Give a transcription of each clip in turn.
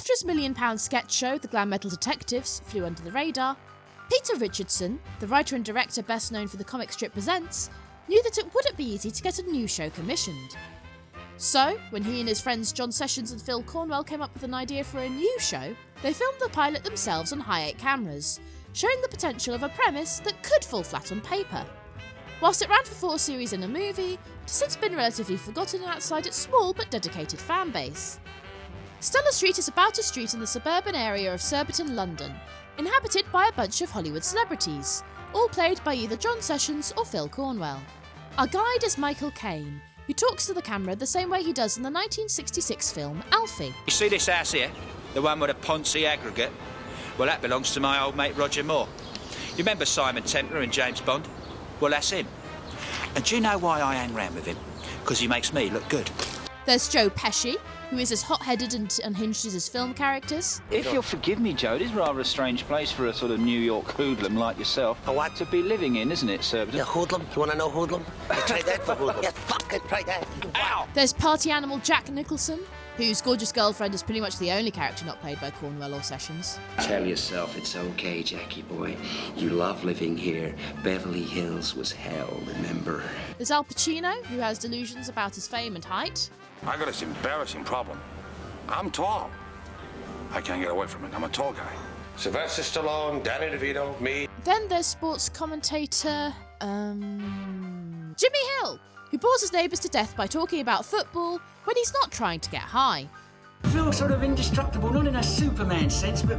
After his £1 million sketch show, The Glam Metal Detectives, flew under the radar, Peter Richardson, the writer and director best known for the comic strip Presents, knew that it wouldn't be easy to get a new show commissioned. So, when he and his friends John Sessions and Phil Cornwell came up with an idea for a new show, they filmed the pilot themselves on high-8 cameras, showing the potential of a premise that could fall flat on paper. Whilst it ran for 4 series and a movie, it has since been relatively forgotten outside its small but dedicated fan base. Stella Street is about a street in the suburban area of Surbiton, London, inhabited by a bunch of Hollywood celebrities, all played by either John Sessions or Phil Cornwell. Our guide is Michael Caine, who talks to the camera the same way he does in the 1966 film Alfie. You see this house here? The one with a Ponzi aggregate? Well, that belongs to my old mate Roger Moore. You remember Simon Templar and James Bond? Well, that's him. And do you know why I hang round with him? Because he makes me look good. There's Joe Pesci, who is as hot-headed and unhinged as his film characters. If you'll forgive me, Joe, it is rather a strange place for a sort of New York hoodlum like yourself to be living in, isn't it, Surbiton? Yeah, hoodlum? You want to know hoodlum? You try that for hoodlum. Yeah, fucking try that. Ow! There's party animal Jack Nicholson, whose gorgeous girlfriend is pretty much the only character not played by Cornwell or Sessions. Tell yourself it's okay, Jackie boy. You love living here. Beverly Hills was hell, remember? There's Al Pacino, who has delusions about his fame and height. I got this embarrassing problem. I'm tall. I can't get away from it. I'm a tall guy. Sylvester Stallone, Danny DeVito, me. Then there's sports commentator, Jimmy Hill, who bores his neighbours to death by talking about football when he's not trying to get high. I feel sort of indestructible, not in a Superman sense, but,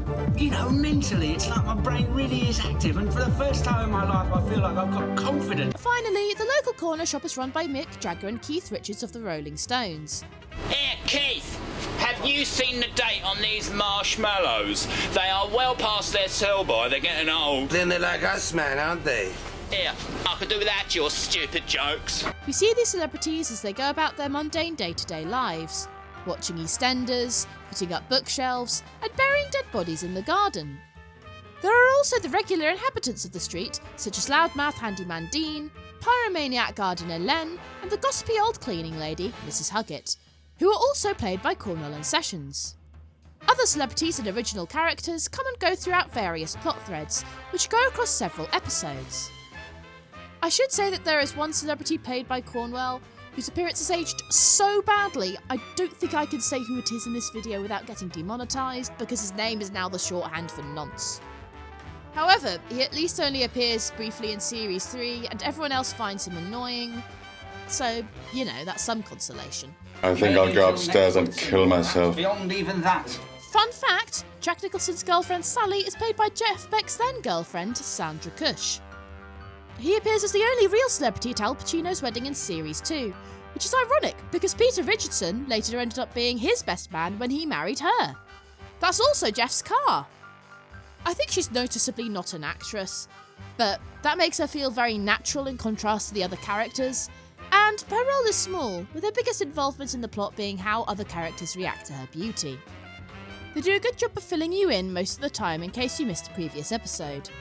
mentally, it's like my brain really is active, and for the first time in my life, I feel like I've got confidence. Finally, the local corner shop is run by Mick Jagger and Keith Richards of the Rolling Stones. Here, Keith, have you seen the date on these marshmallows? They are well past their sell-by, they're getting old. Then they're like us, man, aren't they? Here, I could do without your stupid jokes. We see these celebrities as they go about their mundane day-to-day lives, watching EastEnders, putting up bookshelves, and burying dead bodies in the garden. There are also the regular inhabitants of the street, such as loudmouth handyman Dean, pyromaniac gardener Len, and the gossipy old cleaning lady, Mrs. Huggett, who are also played by Cornwell and Sessions. Other celebrities and original characters come and go throughout various plot threads, which go across several episodes. I should say that there is one celebrity played by Cornwell whose appearance has aged so badly, I don't think I can say who it is in this video without getting demonetised, because his name is now the shorthand for nonce. However, he at least only appears briefly in Series 3, and everyone else finds him annoying, so, that's some consolation. I think I'll go upstairs and kill myself. Beyond even that. Fun fact, Jack Nicholson's girlfriend Sally is played by Jeff Beck's then girlfriend, Sandra Cush. He appears as the only real celebrity at Al Pacino's wedding in Series 2, which is ironic because Peter Richardson later ended up being his best man when he married her. That's also Jeff's car. I think she's noticeably not an actress, but that makes her feel very natural in contrast to the other characters, and her role is small, with her biggest involvement in the plot being how other characters react to her beauty. They do a good job of filling you in most of the time in case you missed a previous episode.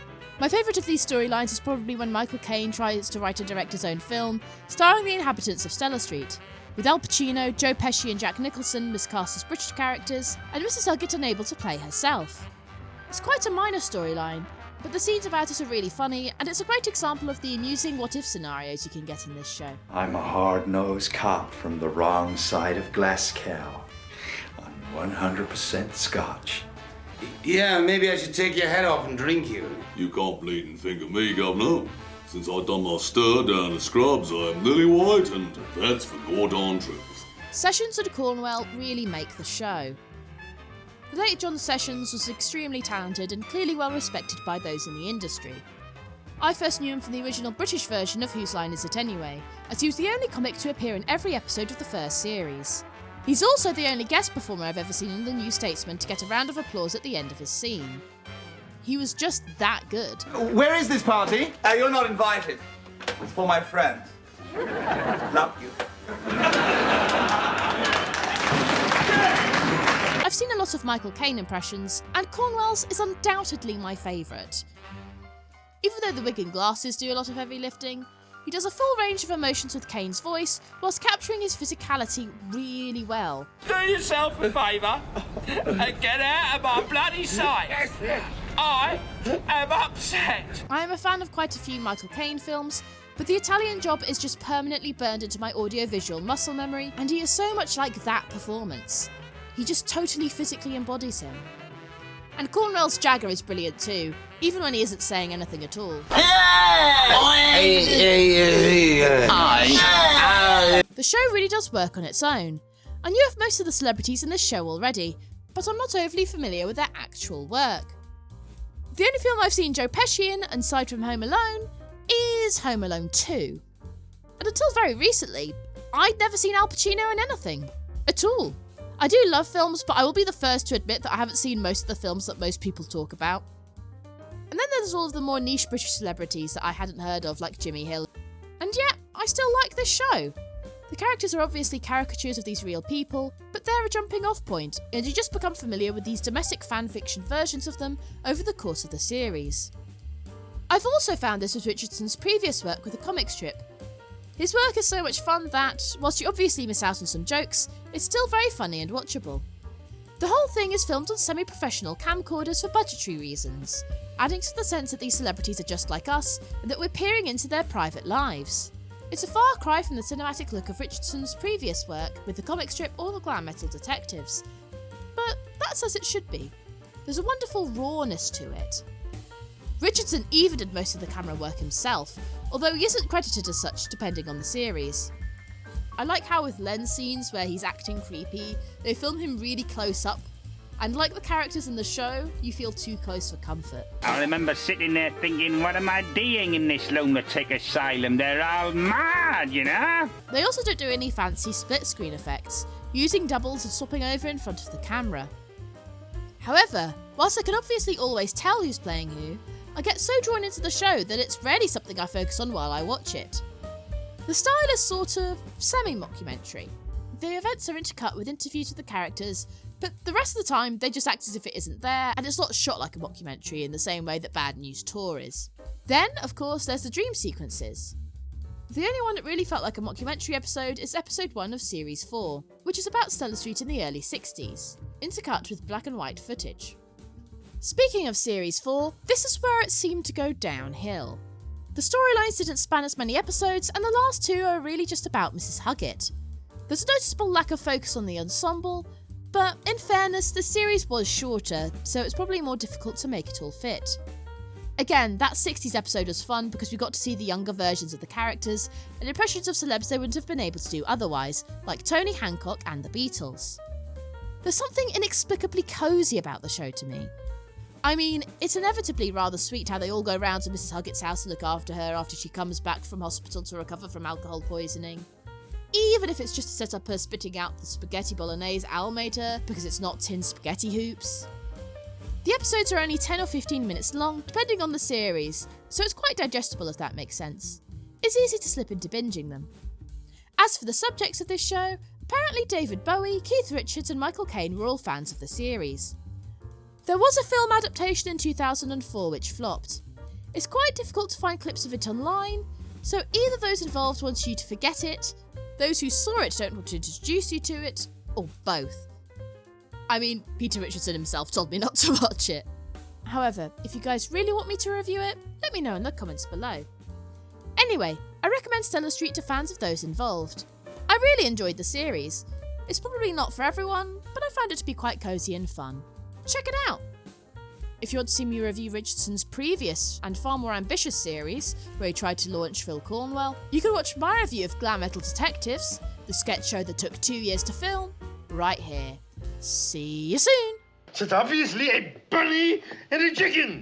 My favourite of these storylines is probably when Michael Caine tries to write and direct his own film, starring the inhabitants of Stella Street, with Al Pacino, Joe Pesci and Jack Nicholson miscast as British characters, and Mrs. Huggett unable to play herself. It's quite a minor storyline, but the scenes about it are really funny, and it's a great example of the amusing what-if scenarios you can get in this show. I'm a hard-nosed cop from the wrong side of Glasgow, on 100% scotch. Yeah, maybe I should take your head off and drink you. You can't bleeding think of me, Governor. Since I done my stir down the scrubs, I'm lily white, and that's the goddamn truth. Sessions and Cornwell really make the show. The late John Sessions was extremely talented and clearly well respected by those in the industry. I first knew him from the original British version of Whose Line Is It Anyway, as he was the only comic to appear in every episode of the first series. He's also the only guest performer I've ever seen in The New Statesman to get a round of applause at the end of his scene. He was just that good. Where is this party? You're not invited. It's for my friends. Love you. I've seen a lot of Michael Caine impressions, and Cornwell's is undoubtedly my favourite. Even though the wig and glasses do a lot of heavy lifting, He does a full range of emotions with Kane's voice, whilst capturing his physicality really well. Do yourself a favour and get out of my bloody sight. I am upset. I am a fan of quite a few Michael Caine films, but The Italian Job is just permanently burned into my audiovisual muscle memory, and he is so much like that performance. He just totally physically embodies him. And Cornwell's Jagger is brilliant too, even when he isn't saying anything at all. The show really does work on its own. I knew of most of the celebrities in this show already, but I'm not overly familiar with their actual work. The only film I've seen Joe Pesci in, aside from Home Alone, is Home Alone 2. And until very recently, I'd never seen Al Pacino in anything. At all. I do love films, but I will be the first to admit that I haven't seen most of the films that most people talk about. And then there's all of the more niche British celebrities that I hadn't heard of, like Jimmy Hill. And yet, I still like this show. The characters are obviously caricatures of these real people, but they're a jumping off point, and you just become familiar with these domestic fanfiction versions of them over the course of the series. I've also found this with Richardson's previous work with a comic strip. His work is so much fun that, whilst you obviously miss out on some jokes, it's still very funny and watchable. The whole thing is filmed on semi-professional camcorders for budgetary reasons, adding to the sense that these celebrities are just like us and that we're peering into their private lives. It's a far cry from the cinematic look of Richardson's previous work with the comic strip or the glam metal detectives. But that's as it should be. There's a wonderful rawness to it. Richardson even did most of the camera work himself, although he isn't credited as such depending on the series. I like how with lens scenes where he's acting creepy, they film him really close up, and like the characters in the show, you feel too close for comfort. I remember sitting there thinking, what am I doing in this lunatic asylum? They're all mad, you know? They also don't do any fancy split screen effects, using doubles and swapping over in front of the camera. However, whilst I can obviously always tell who's playing who, I get so drawn into the show that it's rarely something I focus on while I watch it. The style is sort of semi-mockumentary. The events are intercut with interviews with the characters, but the rest of the time they just act as if it isn't there, and it's not shot like a mockumentary in the same way that Bad News Tour is. Then, of course, there's the dream sequences. The only one that really felt like a mockumentary episode is episode 1 of series 4, which is about Stella Street in the early 60s, intercut with black and white footage. Speaking of series 4, this is where it seemed to go downhill. The storylines didn't span as many episodes, and the last 2 are really just about Mrs. Huggett. There's a noticeable lack of focus on the ensemble, but in fairness, the series was shorter, so it's probably more difficult to make it all fit. Again, that 60s episode was fun because we got to see the younger versions of the characters and impressions of celebs they wouldn't have been able to do otherwise, like Tony Hancock and the Beatles. There's something inexplicably cosy about the show to me. I mean, it's inevitably rather sweet how they all go round to Mrs. Huggett's house to look after her after she comes back from hospital to recover from alcohol poisoning. Even if it's just to set up her spitting out the spaghetti bolognese Al made her because it's not tin spaghetti hoops. The episodes are only 10 or 15 minutes long, depending on the series, so it's quite digestible if that makes sense. It's easy to slip into binging them. As for the subjects of this show, apparently David Bowie, Keith Richards and Michael Caine were all fans of the series. There was a film adaptation in 2004 which flopped. It's quite difficult to find clips of it online, so either those involved want you to forget it, those who saw it don't want to introduce you to it, or both. I mean, Peter Richardson himself told me not to watch it. However, if you guys really want me to review it, let me know in the comments below. Anyway, I recommend Stella Street to fans of those involved. I really enjoyed the series. It's probably not for everyone, but I found it to be quite cosy and fun. Check it out! If you want to see me review Richardson's previous and far more ambitious series, where he tried to launch Phil Cornwell, you can watch my review of Glam Metal Detectives, the sketch show that took 2 years to film, right here. See you soon! It's obviously a bunny and a chicken!